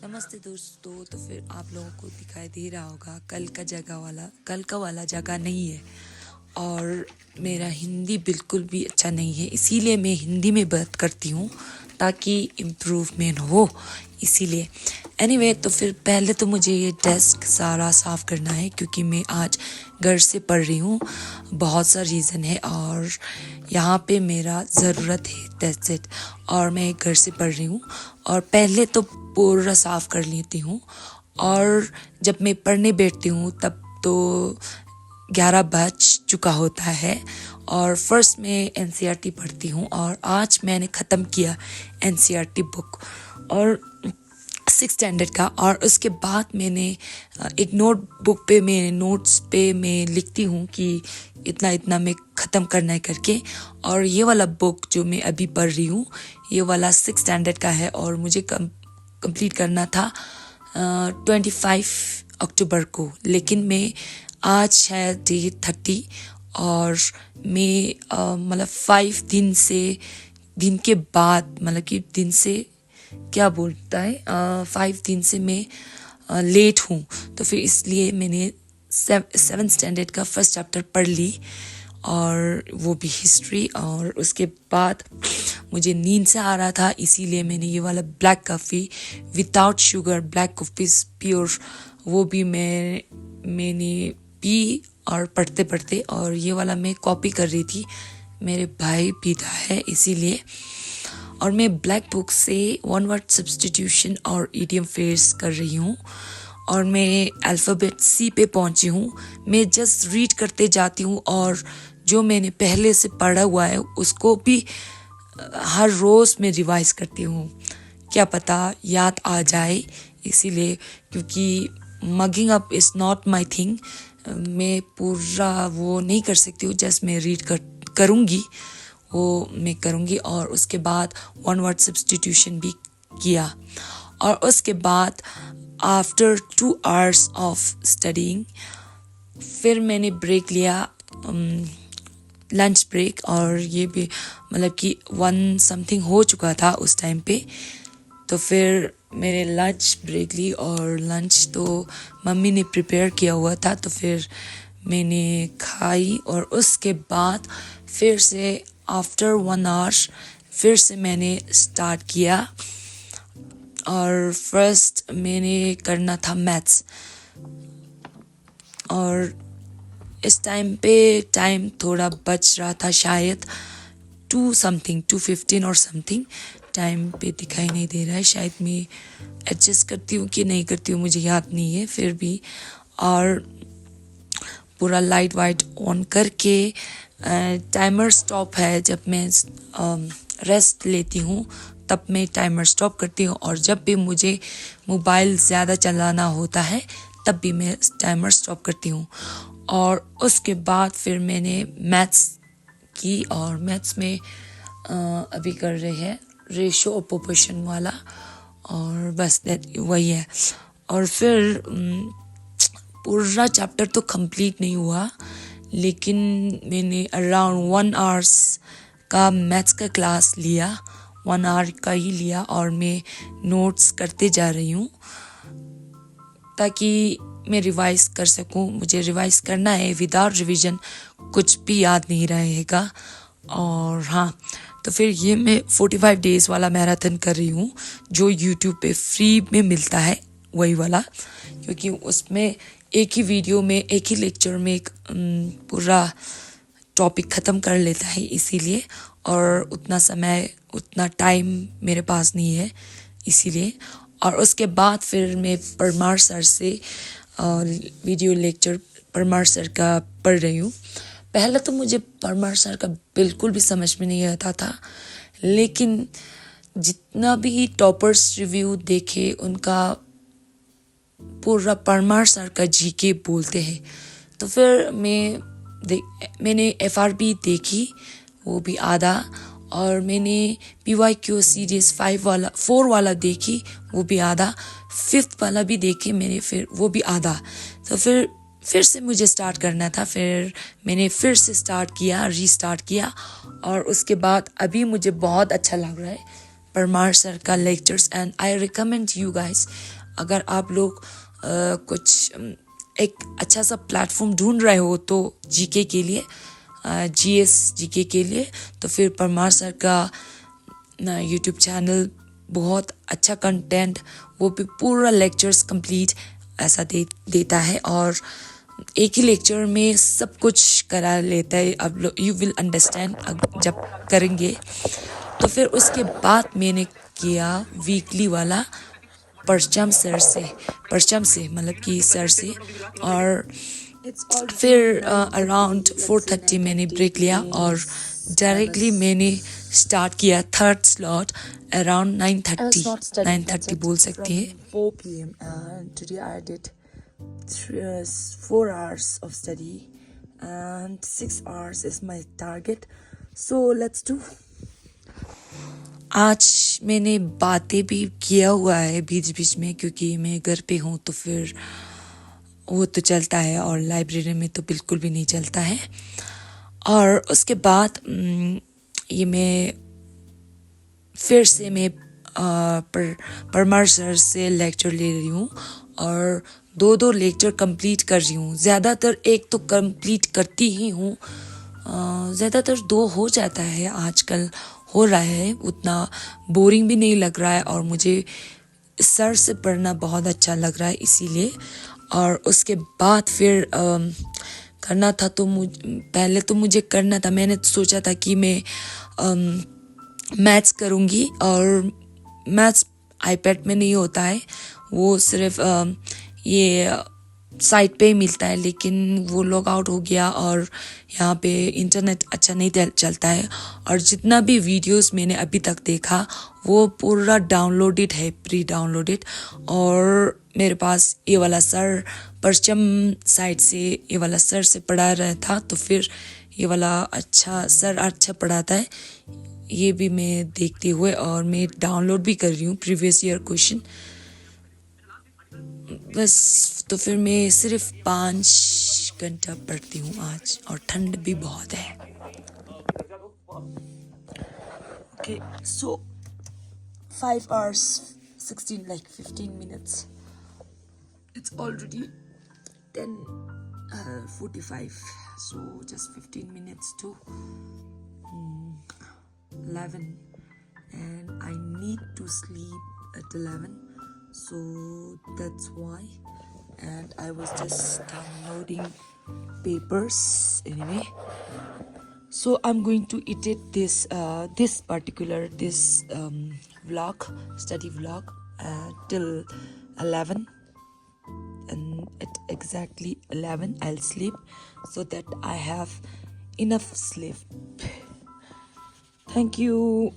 नमस्ते दोस्तों। तो फिर आप लोगों को दिखाई दे रहा होगा कल का वाला जगह नहीं है और मेरा हिंदी बिल्कुल भी अच्छा नहीं है, इसीलिए मैं हिंदी में बात करती हूँ ताकि इम्प्रूवमेंट हो। इसीलिए एनीवे तो फिर पहले तो मुझे ये डेस्क सारा साफ़ करना है क्योंकि मैं आज घर से पढ़ रही हूँ। बहुत सा रीज़न है और यहाँ पे मेरा ज़रूरत है, दैट्स इट। और मैं घर से पढ़ रही हूँ और पहले तो पूरा साफ़ कर लेती हूँ और जब मैं पढ़ने बैठती हूँ तब तो 11 बज चुका होता है। और फर्स्ट में एनसीईआरटी पढ़ती हूँ और आज मैंने ख़त्म किया एनसीईआरटी बुक और 6th स्टैंडर्ड का। और उसके बाद मैंने एक नोटबुक पे मेरे नोट्स पे मैं लिखती हूँ कि इतना इतना मैं ख़त्म करना है करके। और ये वाला बुक जो मैं अभी पढ़ रही हूँ ये वाला 6th स्टैंडर्ड का है और मुझे कंप्लीट करना था 25 अक्टूबर को, लेकिन मैं आज शायद डे 30 और मैं मतलब 5 दिन के बाद मतलब कि दिन से क्या बोलता है 5 दिन से मैं लेट हूँ। तो फिर इसलिए मैंने 7th स्टैंडर्ड का फर्स्ट चैप्टर पढ़ ली और वो भी हिस्ट्री। और उसके बाद मुझे नींद से आ रहा था इसीलिए मैंने ये वाला black coffee without sugar, black coffee pure, वो भी मैंने पी और पढ़ते पढ़ते। और ये वाला मैं कॉपी कर रही थी, मेरे भाई पीता है इसीलिए। और मैं ब्लैक बुक से वन वर्ड सब्स्टिट्यूशन और इडियम फ्रेज कर रही हूँ और मैं अल्फ़ाबेट सी पे पहुँची हूँ। मैं जस्ट रीड करते जाती हूँ और जो मैंने पहले से पढ़ा हुआ है उसको भी हर रोज़ मैं रिवाइज करती हूँ, क्या पता याद आ जाए इसीलिए। क्योंकि mugging up is not my thing, मैं पूरा वो नहीं कर सकती हूँ, जस्ट मैं रीड करूँगी, वो मैं करूँगी। और उसके बाद वन वर्ड सब्स्टिट्यूशन भी किया और उसके बाद आफ्टर 2 hours ऑफ स्टडीइंग फिर मैंने ब्रेक लिया, लंच ब्रेक। और ये भी मतलब कि 1 समथिंग हो चुका था उस टाइम पे। तो फिर मैंने लंच ब्रेक ली और लंच तो मम्मी ने प्रिपेयर किया हुआ था तो फिर मैंने खाई। और उसके बाद फिर से आफ्टर 1 hour फिर से मैंने स्टार्ट किया और फर्स्ट मैंने करना था मैथ्स। और इस टाइम पे टाइम थोड़ा बच रहा था, शायद 2:15 और समथिंग टाइम पे दिखाई नहीं दे रहा है, शायद मैं एडजस्ट करती हूँ कि नहीं करती हूँ मुझे याद नहीं है फिर भी। और पूरा लाइट वाइट ऑन करके टाइमर स्टॉप है, जब मैं रेस्ट लेती हूँ तब मैं टाइमर स्टॉप करती हूँ और जब भी मुझे मोबाइल ज़्यादा चलाना होता है तब भी मैं टाइमर स्टॉप करती हूँ। और उसके बाद फिर मैंने मैथ्स की और मैथ्स में अभी कर रहे हैं रेशो और प्रोपोर्शन वाला और बस वही है। और फिर पूरा चैप्टर तो कंप्लीट नहीं हुआ, लेकिन मैंने अराउंड 1 hours का मैथ्स का क्लास लिया, 1 hour का ही लिया और मैं नोट्स करते जा रही हूँ ताकि मैं रिवाइज कर सकूँ। मुझे रिवाइज करना है, विदाउट रिवीजन कुछ भी याद नहीं रहेगा। और हाँ, तो फिर ये मैं 45 डेज़ वाला मैराथन कर रही हूँ जो यूट्यूब पे फ्री में मिलता है, वही वाला, क्योंकि उसमें एक ही वीडियो में एक ही लेक्चर में एक पूरा टॉपिक ख़त्म कर लेता है इसीलिए। और उतना टाइम मेरे पास नहीं है इसीलिए। और उसके बाद फिर मैं परमार सर से वीडियो लेक्चर परमार सर का पढ़ रही हूँ। पहले तो मुझे परमार सर का बिल्कुल भी समझ में नहीं आता था, लेकिन जितना भी टॉपर्स रिव्यू देखे उनका पूरा परमार सर का जीके बोलते हैं। तो फिर मैंने एफआरबी देखी, वो भी आधा, और मैंने पीवाईक्यू सीरीज 4 वाला देखी, वो भी आधा, 5th वाला भी देखे मैंने, फिर वो भी आधा। तो फिर से मुझे स्टार्ट करना था, फिर मैंने फिर से रीस्टार्ट किया और उसके बाद अभी मुझे बहुत अच्छा लग रहा है। परमार सर का lectures and I recommend you guys, अगर आप लोग कुछ एक अच्छा सा प्लेटफॉर्म ढूंढ रहे हो तो जीके के लिए, जीएस जीके के लिए, तो फिर परमार सर का यूट्यूब चैनल बहुत अच्छा कंटेंट, वो भी पूरा लेक्चर्स कंप्लीट ऐसा देता है और एक ही लेक्चर में सब कुछ करा लेता है। अब लोग यू विल अंडरस्टैंड जब करेंगे। तो फिर उसके बाद मैंने किया वीकली वाला परचम से मतलब कि सर से, और फिर अराउंड 4:30 मैंने ब्रेक लिया और डायरेक्टली मैंने स्टार्ट किया थर्ड स्लॉट अराउंड 9:30 बोल सकते हैं 4 PM and today I did 4 hours of study and 6 hours is my target, so let's do। आज मैंने बातें भी किया हुआ है बीच बीच में, क्योंकि मैं घर पे हूँ तो फिर वो तो चलता है और लाइब्रेरी में तो बिल्कुल भी नहीं चलता है। और उसके बाद ये मैं फिर से मैं परमार सर से लेक्चर ले रही हूँ और 2 लेक्चर कंप्लीट कर रही हूँ। ज़्यादातर एक तो कंप्लीट करती ही हूँ, ज़्यादातर 2 हो जाता है, आजकल हो रहा है, उतना बोरिंग भी नहीं लग रहा है और मुझे सर से पढ़ना बहुत अच्छा लग रहा है इसीलिए। और उसके बाद फिर करना था तो पहले तो मुझे करना था, मैंने सोचा था कि मैं मैथ्स करूँगी और मैथ्स आईपैड में नहीं होता है, वो सिर्फ ये साइट पे ही मिलता है, लेकिन वो लॉग आउट हो गया और यहाँ पे इंटरनेट अच्छा नहीं चलता है। और जितना भी वीडियोस मैंने अभी तक देखा वो पूरा डाउनलोडेड है, प्री डाउनलोडेड, और मेरे पास ये वाला सर परचम साइट से ये वाला सर से पढ़ा रहा था, तो फिर ये वाला अच्छा सर अच्छा पढ़ाता है, ये भी मैं देखते हुए और मैं डाउनलोड भी कर रही हूँ प्रीवियस ईयर क्वेश्चन बस। तो फिर मैं सिर्फ 5 घंटा पढ़ती हूँ आज, और ठंड भी बहुत है। Okay so 5 hours 16 like 15 minutes, it's already 10:45, so just 15 minutes to 11, and I need to sleep at 11, so that's why, and I was just downloading papers anyway. So I'm going to edit this vlog, study vlog, till 11, and at exactly 11 I'll sleep so that I have enough sleep. Thank you.